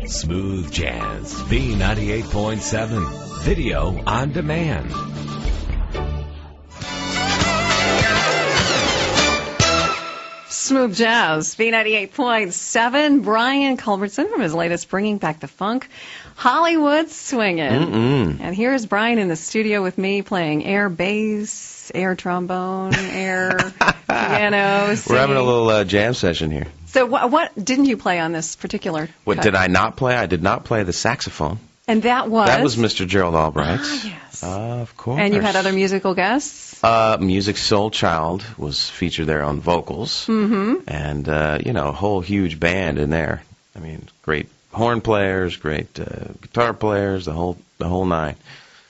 Smooth Jazz, V98.7, video on demand. Smooth Jazz, V98.7. Brian Culbertson from his latest Bringing Back the Funk, Hollywood Swingin'. And here's Brian in the studio with me playing air bass, air trombone, air piano. We're having a little jam session here. So what didn't you play on this particular What cut? did I not play? I did not play the saxophone. And that was? That was Mr. Gerald Albright. Ah, yes. Of course. And you had other musical guests? Music Soul Child was featured there on vocals. Mm-hmm. And, a whole huge band in there. I mean, great horn players, great guitar players, the whole nine.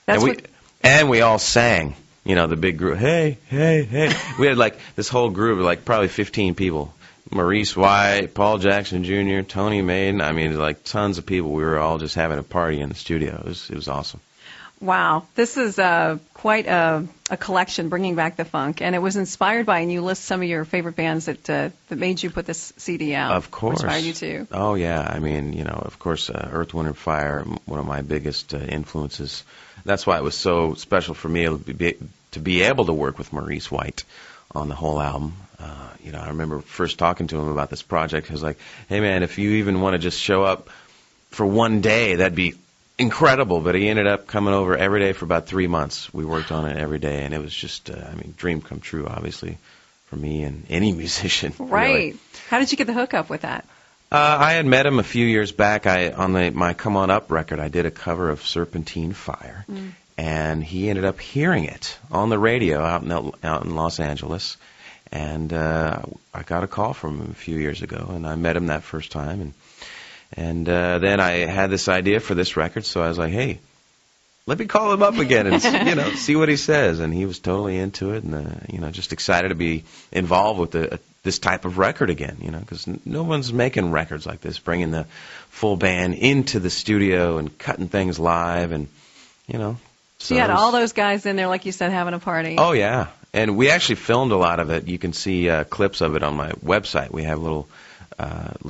And we all sang, the big group. Hey, hey, hey. We had this whole group of probably 15 people. Maurice White, Paul Jackson Jr., Tony Maiden. I mean, tons of people. We were all just having a party in the studio. It was awesome. Wow. This is quite a collection, Bringing Back the Funk. And it was inspired by, and you list some of your favorite bands that made you put this CD out. Of course. Inspired you too. Oh, yeah. I mean, of course, Earth, Wind & Fire, one of my biggest influences. That's why it was so special for me to be able to work with Maurice White on the whole album. I remember first talking to him about this project. I was like, hey, man, if you even want to just show up for one day, that'd be incredible. But he ended up coming over every day for about 3 months. We worked on it every day, and it was just, dream come true, obviously, for me and any musician. Right. Really. How did you get the hookup with that? I had met him a few years back. On my Come On Up record, I did a cover of Serpentine Fire, and he ended up hearing it on the radio out in Los Angeles. And I got a call from him a few years ago, and I met him that first time. And then I had this idea for this record, so I was like, hey, let me call him up again and see what he says. And he was totally into it, and just excited to be involved with this type of record again, because no one's making records like this, bringing the full band into the studio and cutting things live, and So you had all those guys in there, like you said, having a party. Oh yeah, and we actually filmed a lot of it. You can see clips of it on my website. We have a little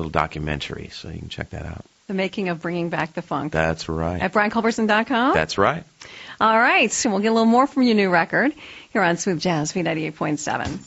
documentary, so you can check that out. The Making of Bringing Back the Funk. That's right. At BrianCulbertson.com? That's right. All right, so we'll get a little more from your new record here on Smooth Jazz, V98.7.